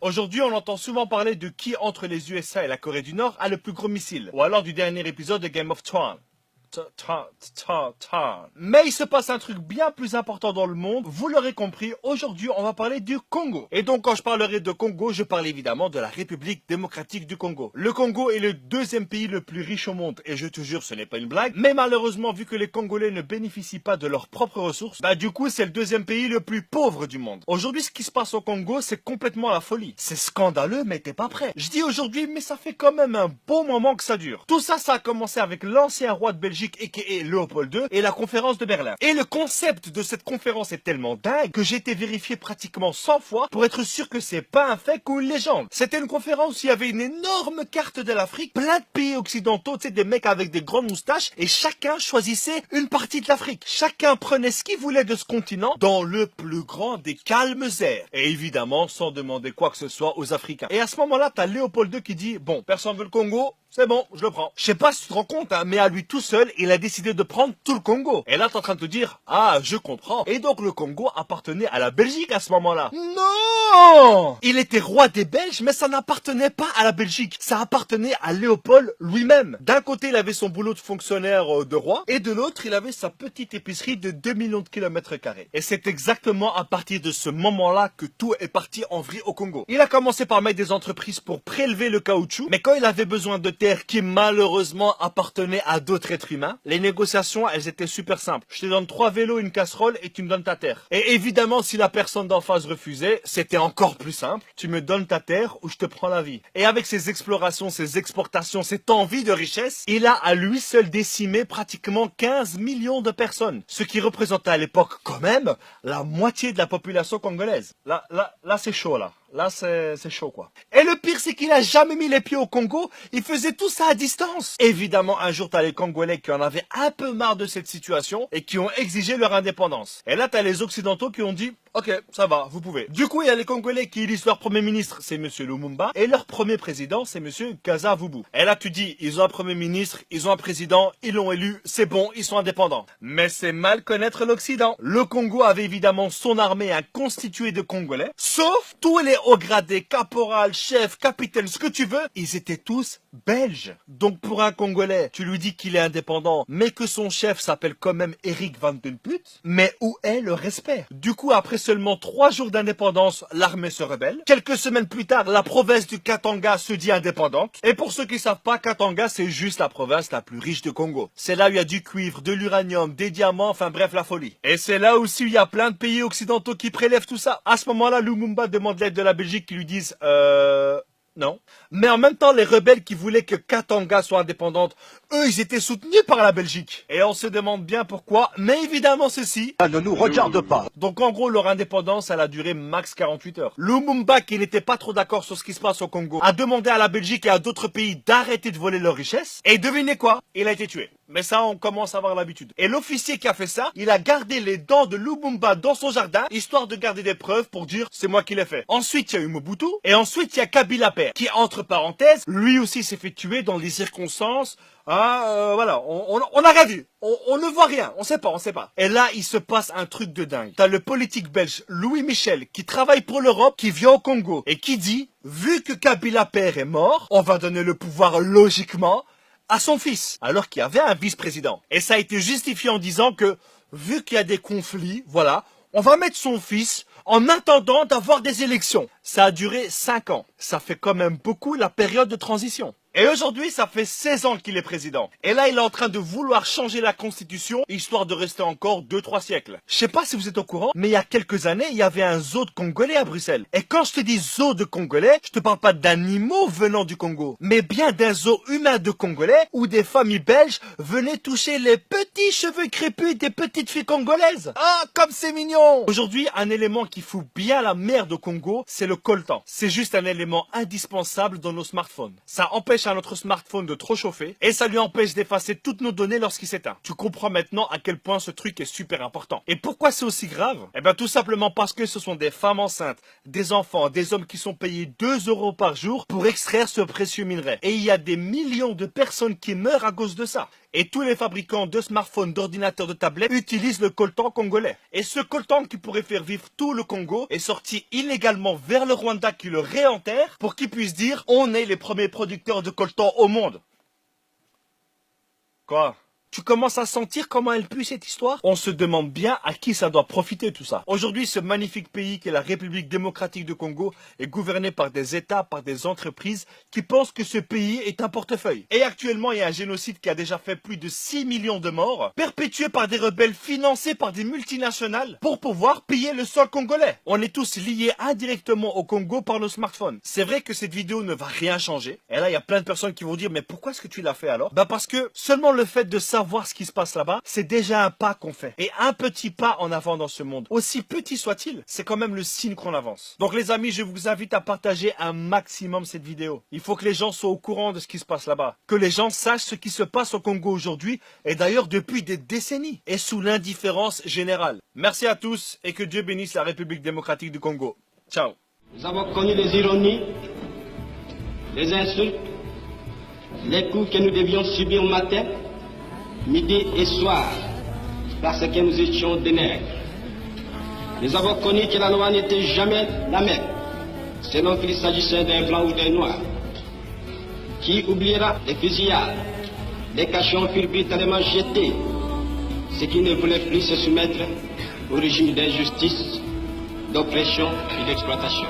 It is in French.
Aujourd'hui, on entend souvent parler de qui entre les USA et la Corée du Nord a le plus gros missile, ou alors du dernier épisode de Game of Thrones. Mais il se passe un truc bien plus important dans le monde, vous l'aurez compris, aujourd'hui on va parler du Congo. Et donc quand je parlerai de Congo, je parle évidemment de la République démocratique du Congo. Le Congo est le deuxième pays le plus riche au monde, et je te jure ce n'est pas une blague, mais malheureusement vu que les Congolais ne bénéficient pas de leurs propres ressources, du coup c'est le deuxième pays le plus pauvre du monde. Aujourd'hui ce qui se passe au Congo c'est complètement la folie. C'est scandaleux mais t'es pas prêt. Je dis aujourd'hui mais ça fait quand même un bon moment que ça dure. Tout ça, ça a commencé avec l'ancien roi de Belgique a.k.a. Léopold II, et la conférence de Berlin. Et le concept de cette conférence est tellement dingue que j'ai été vérifié pratiquement 100 fois pour être sûr que c'est pas un fake ou une légende. C'était une conférence où il y avait une énorme carte de l'Afrique, plein de pays occidentaux, tu sais, des mecs avec des grandes moustaches, et chacun choisissait une partie de l'Afrique. Chacun prenait ce qu'il voulait de ce continent dans le plus grand des calmes airs. Et évidemment, sans demander quoi que ce soit aux Africains. Et à ce moment-là, t'as Léopold II qui dit, bon, personne veut le Congo, c'est bon, je le prends. Je sais pas si tu te rends compte, mais à lui tout seul, il a décidé de prendre tout le Congo. Et là, t'es en train de te dire, ah, je comprends. Et donc, le Congo appartenait à la Belgique à ce moment-là. Non! Il était roi des Belges, mais ça n'appartenait pas à la Belgique. Ça appartenait à Léopold lui-même. D'un côté, il avait son boulot de fonctionnaire de roi, et de l'autre, il avait sa petite épicerie de 2 millions de kilomètres carrés. Et c'est exactement à partir de ce moment-là que tout est parti en vrille au Congo. Il a commencé par mettre des entreprises pour prélever le caoutchouc, mais quand il avait besoin de terre qui malheureusement appartenait à d'autres êtres humains, les négociations, elles étaient super simples. Je te donne 3 vélos, une casserole et tu me donnes ta terre. Et évidemment, si la personne d'en face refusait, c'était encore plus simple. Tu me donnes ta terre ou je te prends la vie. Et avec ses explorations, ses exportations, cette envie de richesse, il a à lui seul décimé pratiquement 15 millions de personnes. Ce qui représentait à l'époque quand même la moitié de la population congolaise. Là, c'est chaud là. Là, c'est chaud, quoi. Et le pire, c'est qu'il a jamais mis les pieds au Congo. Il faisait tout ça à distance. Évidemment, un jour, t'as les Congolais qui en avaient un peu marre de cette situation et qui ont exigé leur indépendance. Et là, t'as les Occidentaux qui ont dit, ok, ça va, vous pouvez. Du coup, il y a les Congolais qui élisent leur premier ministre, c'est Monsieur Lumumba, et leur premier président, c'est Monsieur Kasavubu. Et là, tu dis, ils ont un premier ministre, ils ont un président, ils l'ont élu, c'est bon, ils sont indépendants. Mais c'est mal connaître l'Occident. Le Congo avait évidemment son armée constituée de Congolais, sauf tous les hauts gradés, caporal, chef, capitaine, ce que tu veux, ils étaient tous belges. Donc pour un Congolais, tu lui dis qu'il est indépendant, mais que son chef s'appelle quand même Eric Van Den Put, mais où est le respect? Du coup, après seulement 3 jours d'indépendance, l'armée se rebelle. Quelques semaines plus tard, la province du Katanga se dit indépendante. Et pour ceux qui savent pas, Katanga, c'est juste la province la plus riche de Congo. C'est là où il y a du cuivre, de l'uranium, des diamants, enfin bref, la folie. Et c'est là aussi où il y a plein de pays occidentaux qui prélèvent tout ça. À ce moment-là, Lumumba demande l'aide de la Belgique qui lui disent non. Mais en même temps, les rebelles qui voulaient que Katanga soit indépendante, eux, ils étaient soutenus par la Belgique. Et on se demande bien pourquoi, mais évidemment ceci ça ne nous regarde pas. Donc en gros, leur indépendance, elle a duré max 48 heures. Lumumba, qui n'était pas trop d'accord sur ce qui se passe au Congo, a demandé à la Belgique et à d'autres pays d'arrêter de voler leurs richesses. Et devinez quoi? Il a été tué. Mais ça, on commence à avoir l'habitude. Et l'officier qui a fait ça, il a gardé les dents de Lumumba dans son jardin, histoire de garder des preuves pour dire c'est moi qui l'ai fait. Ensuite, il y a eu Mobutu, et ensuite, il y a Kabila Père, qui, entre parenthèses, lui aussi s'est fait tuer dans des circonstances. Voilà, on n'a rien vu. On ne voit rien, on sait pas. Et là, il se passe un truc de dingue. T'as le politique belge Louis Michel qui travaille pour l'Europe, qui vient au Congo et qui dit, vu que Kabila Père est mort, on va donner le pouvoir logiquement à son fils, alors qu'il y avait un vice-président. Et ça a été justifié en disant que, vu qu'il y a des conflits, voilà, on va mettre son fils en attendant d'avoir des élections. Ça a duré 5 ans. Ça fait quand même beaucoup la période de transition. Et aujourd'hui, ça fait 16 ans qu'il est président. Et là, il est en train de vouloir changer la constitution, histoire de rester encore 2-3 siècles. Je sais pas si vous êtes au courant, mais il y a quelques années, il y avait un zoo de Congolais à Bruxelles. Et quand je te dis zoo de Congolais, je te parle pas d'animaux venant du Congo, mais bien d'un zoo humain de Congolais, où des familles belges venaient toucher les petits cheveux crépus des petites filles congolaises. Ah, comme c'est mignon! Aujourd'hui, un élément qui fout bien la merde au Congo, c'est le coltan. C'est juste un élément indispensable dans nos smartphones. Ça empêche à notre smartphone de trop chauffer et ça lui empêche d'effacer toutes nos données lorsqu'il s'éteint. Tu comprends maintenant à quel point ce truc est super important. Et pourquoi c'est aussi grave? Eh bien tout simplement parce que ce sont des femmes enceintes, des enfants, des hommes qui sont payés 2 € par jour pour extraire ce précieux minerai. Et il y a des millions de personnes qui meurent à cause de ça. Et tous les fabricants de smartphones, d'ordinateurs, de tablettes utilisent le coltan congolais. Et ce coltan qui pourrait faire vivre tout le Congo est sorti illégalement vers le Rwanda qui le réenterre pour qu'ils puissent dire on est les premiers producteurs de coltan au monde. Quoi ? Tu commences à sentir comment elle pue cette histoire? On se demande bien à qui ça doit profiter tout ça. Aujourd'hui, ce magnifique pays qu'est la République démocratique du Congo est gouverné par des États, par des entreprises qui pensent que ce pays est un portefeuille. Et actuellement, il y a un génocide qui a déjà fait plus de 6 millions de morts, perpétué par des rebelles financés par des multinationales pour pouvoir piller le sol congolais. On est tous liés indirectement au Congo par nos smartphones. C'est vrai que cette vidéo ne va rien changer. Et là, il y a plein de personnes qui vont dire, mais pourquoi est-ce que tu l'as fait alors? Bah parce que seulement le fait de savoir ce qui se passe là-bas, c'est déjà un pas qu'on fait. Et un petit pas en avant dans ce monde, aussi petit soit-il, c'est quand même le signe qu'on avance. Donc les amis, je vous invite à partager un maximum cette vidéo. Il faut que les gens soient au courant de ce qui se passe là-bas. Que les gens sachent ce qui se passe au Congo aujourd'hui, et d'ailleurs depuis des décennies, et sous l'indifférence générale. Merci à tous, et que Dieu bénisse la République démocratique du Congo. Ciao. Nous avons connu les ironies, les insultes, les coups que nous devions subir matin, midi et soir, parce que nous étions des nègres. Nous avons connu que la loi n'était jamais la même, selon qu'il s'agissait d'un blanc ou d'un noir. Qui oubliera les fusillades, les cachons furent brutalement jetés, ceux qui ne voulaient plus se soumettre au régime d'injustice, d'oppression et d'exploitation.